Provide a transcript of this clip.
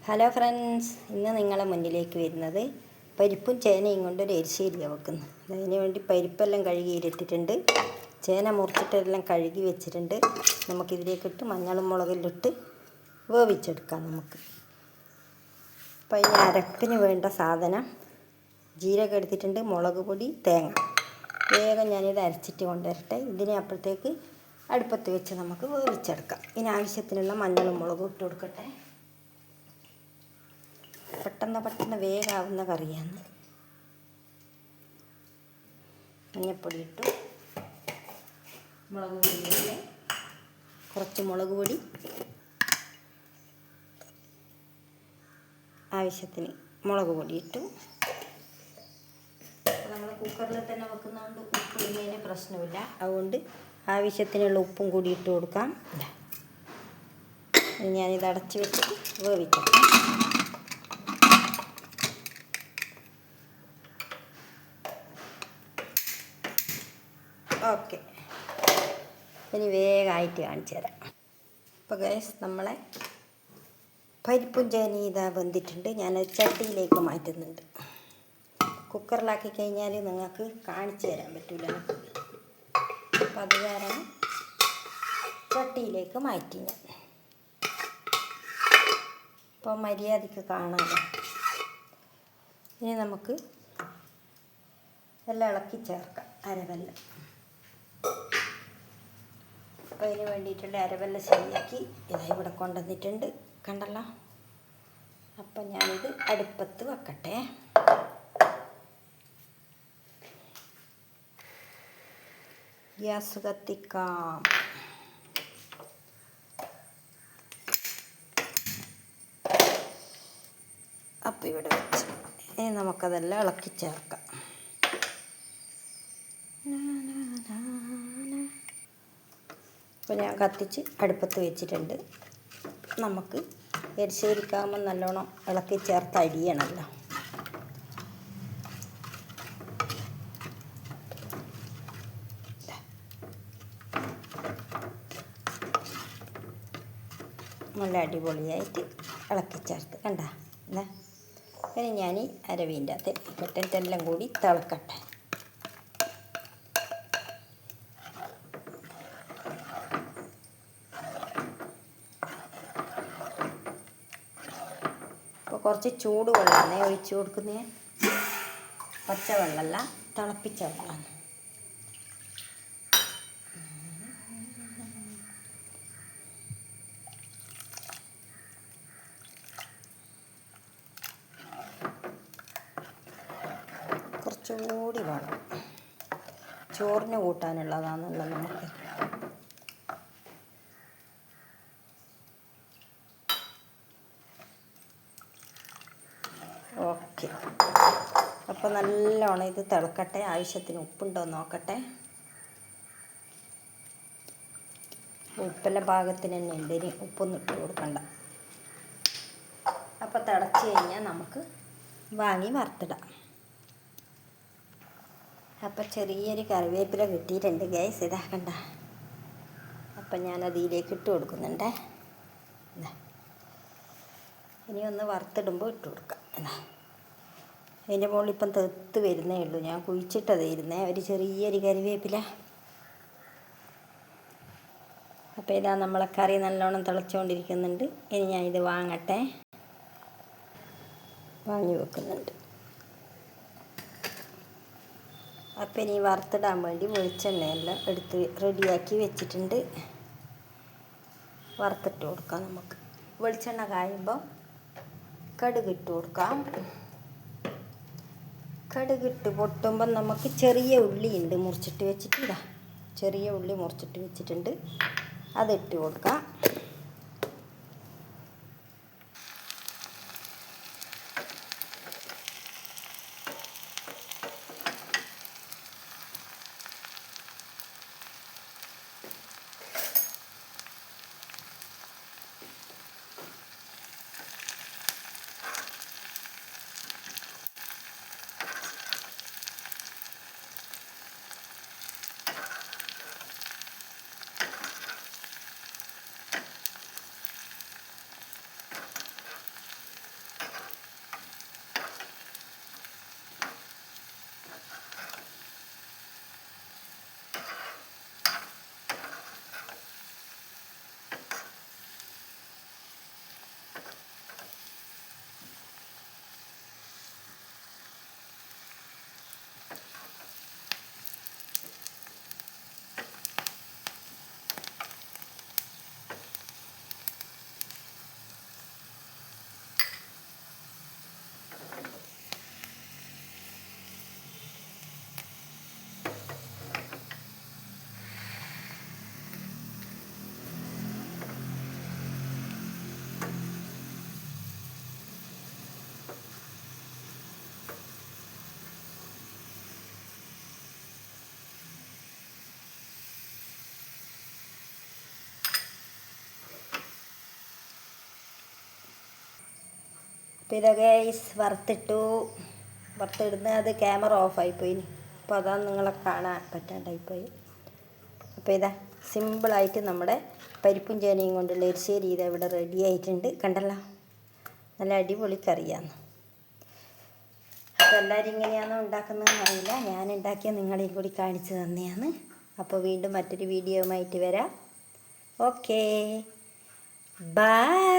Hello friends, ഇന്ന് നിങ്ങളെ മുന്നിലേക്ക് വരുന്നത് പരിപ്പും ചേനയും കൊണ്ടൊരു എരിശ്ശേരിയാണ് വെക്കുന്നത്. അതിന് വേണ്ടി പരിപ്പെല്ലാം കഴുകിയിട്ടിട്ടുണ്ട്, ചേന മുറിച്ചിട്ടെല്ലാം കഴുകി വെച്ചിട്ടുണ്ട്. നമുക്കിതിലേക്കിട്ട് മഞ്ഞളും മുളകെല്ലാം ഇട്ട് വേവിച്ചെടുക്കാം. അപ്പോൾ അതിന് അരപ്പിന് വേണ്ട സാധനം ജീരകം എടുത്തിട്ടുണ്ട്, മുളക് പൊടി, തേങ്ങ. വേഗം ഞാനിത് അരച്ചിട്ട് കൊണ്ടുവരട്ടെ. ഇതിനെ അപ്പോഴത്തേക്ക് അടുപ്പത്ത് വെച്ച് നമുക്ക് വേവിച്ചെടുക്കാം. ഇതിനാവശ്യത്തിനുള്ള മഞ്ഞളും മുളകും ഇട്ട് കൊടുക്കട്ടെ. പെട്ടെന്ന് വേഗാവുന്ന കറിയാണ്. മഞ്ഞൾപ്പൊടി ഇട്ടു, മുളക് പൊടി, കുറച്ച് മുളക് പൊടി, ആവശ്യത്തിന് മുളക് പൊടി ഇട്ടു. നമ്മൾ കുക്കറിൽ തന്നെ വെക്കുന്നതുകൊണ്ട് ഉപ്പ് ഇടുന്നതിന് പ്രശ്നമില്ല. അതുകൊണ്ട് ആവശ്യത്തിനുള്ള ഉപ്പും കൂടി ഇട്ട് കൊടുക്കാം. ഞാനിത് അടച്ച് വെച്ചിട്ട് വേവിച്ചെടുക്കാം. ഓക്കെ, ഇനി വേഗമായിട്ട് കാണിച്ചു തരാം. അപ്പോൾ ഗൈസ്, നമ്മളെ പരിപ്പും ചേനയും ഇതാ വെന്തിട്ടുണ്ട്. ഞാനത് ചട്ടിയിലേക്ക് മാറ്റുന്നുണ്ട്. കുക്കറിലാക്കി കഴിഞ്ഞാൽ നിങ്ങൾക്ക് കാണിച്ചു തരാൻ പറ്റില്ല. അപ്പം അത് കാരണം ചട്ടിയിലേക്ക് മാറ്റി ഞാൻ. അപ്പോൾ മര്യാദയ്ക്ക് കാണാമല്ലോ. ഇനി നമുക്ക് എല്ലാം ഇളക്കി ചേർക്കാം. അരവെല്ലാം, അപ്പോൾ അതിന് വേണ്ടിയിട്ടുള്ള അരവെല്ലാം ശരിയാക്കി ഇതാ ഇവിടെ കൊണ്ടുവന്നിട്ടുണ്ട്, കണ്ടല്ലോ. അപ്പം ഞാനിത് അടുപ്പത്ത് വെക്കട്ടെ. ഗ്യാസ് കത്തിക്കാം. അപ്പം ഇവിടെ വെച്ച് ഇനി നമുക്കതെല്ലാം ഇളക്കി ചേർക്കാം. അപ്പോൾ ഞാൻ കത്തിച്ച് അടുപ്പത്ത് വെച്ചിട്ടുണ്ട്. നമുക്ക് എരിശ്ശേരിക്കാകുമ്പോൾ നല്ലോണം ഇളക്കി ചേർത്ത് അരിയണമല്ലോ. നല്ല അടിപൊളിയായിട്ട് ഇളക്കി ചേർത്ത് കണ്ട. ഇനി ഞാൻ അരവിൻ്റെ അകത്ത് ഇട്ടെല്ലാം കൂടി തിളക്കട്ടെ. അപ്പോൾ കുറച്ച് ചൂട് വെള്ളമാണ് ഒഴിച്ചു കൊടുക്കുന്നത്. പച്ചവെള്ളമല്ല, തിളപ്പിച്ച വെള്ളമാണ്. കുറച്ചുകൂടി വേണം, ചോറിന് കൂട്ടാനുള്ളതാണല്ലോ നമുക്ക്. ഓക്കെ, അപ്പോൾ നല്ലോണം ഇത് തിളക്കട്ടെ. ആവശ്യത്തിന് ഉപ്പുണ്ടോ നോക്കട്ടെ. ഉപ്പെല്ലാം പാകത്തിന് തന്നെ ഉണ്ട്, ഇനി ഉപ്പൊന്നും ഇട്ട് കൊടുക്കണ്ട. അപ്പോൾ തിളച്ച് കഴിഞ്ഞാൽ നമുക്ക് വാങ്ങി വറുത്തിടാം. അപ്പോൾ ചെറിയൊരു കറിവേപ്പില കിട്ടിയിട്ടുണ്ട് ഗൈസ്, ഇതാ കണ്ട. അപ്പം ഞാനത് ഇതിലേക്ക് ഇട്ട് കൊടുക്കുന്നുണ്ട്. ഇനി ഒന്ന് വറുത്തിടുമ്പോൾ ഇട്ട് കൊടുക്കാം. അതിൻ്റെ മുകളിൽ ഇപ്പം തെത്ത് വരുന്നേ ഉള്ളൂ. ഞാൻ കുഴിച്ചിട്ടതായിരുന്നേ ഒരു ചെറിയൊരു കറിവേപ്പില. അപ്പോൾ ഇതാ നമ്മളെ കറി നല്ലോണം തിളച്ചുകൊണ്ടിരിക്കുന്നുണ്ട്. ഇനി ഞാൻ ഇത് വാങ്ങട്ടെ, വാങ്ങി വെക്കുന്നുണ്ട്. അപ്പം ഇനി വറുത്തിടാൻ വേണ്ടി വെളിച്ചെണ്ണയെല്ലാം എടുത്ത് റെഡിയാക്കി വെച്ചിട്ടുണ്ട്. വറുത്തിട്ട് കൊടുക്കാം നമുക്ക്. വെളിച്ചെണ്ണ കായുമ്പോൾ കടുകിട്ട് കൊടുക്കാം. കടുകിട്ട് പൊട്ടുമ്പം നമുക്ക് ചെറിയ ഉള്ളി ഉണ്ട് മുറിച്ചിട്ട് വെച്ചിട്ട്, ഇതാ ചെറിയ ഉള്ളി മുറിച്ചിട്ട് വെച്ചിട്ടുണ്ട്, അതിട്ട് കൊടുക്കാം. അപ്പോൾ ഇതൊക്കെ വറുത്തിടുന്ന അത് ക്യാമറ ഓഫായിപ്പോയി. അപ്പോൾ അതാണ് നിങ്ങളെ കാണാൻ പറ്റാണ്ടായിപ്പോയി. അപ്പോൾ ഇതാ സിമ്പിളായിട്ട് നമ്മുടെ പരിപ്പും ചേനയും കൊണ്ടുള്ള എരിശ്ശേരി ഇത് ഇവിടെ റെഡി ആയിട്ടുണ്ട്. കണ്ടല്ലോ, നല്ല അടിപൊളി കറിയാണ്. അപ്പോൾ എല്ലാവരും ഇങ്ങനെയാണോ ഉണ്ടാക്കുന്നതെന്ന് അറിയില്ല. ഞാൻ ഉണ്ടാക്കിയ നിങ്ങളെയും കൂടി കാണിച്ചു തന്നെയാണ്. അപ്പോൾ വീണ്ടും മറ്റൊരു വീഡിയോയുമായിട്ട് വരാം. Okay, by.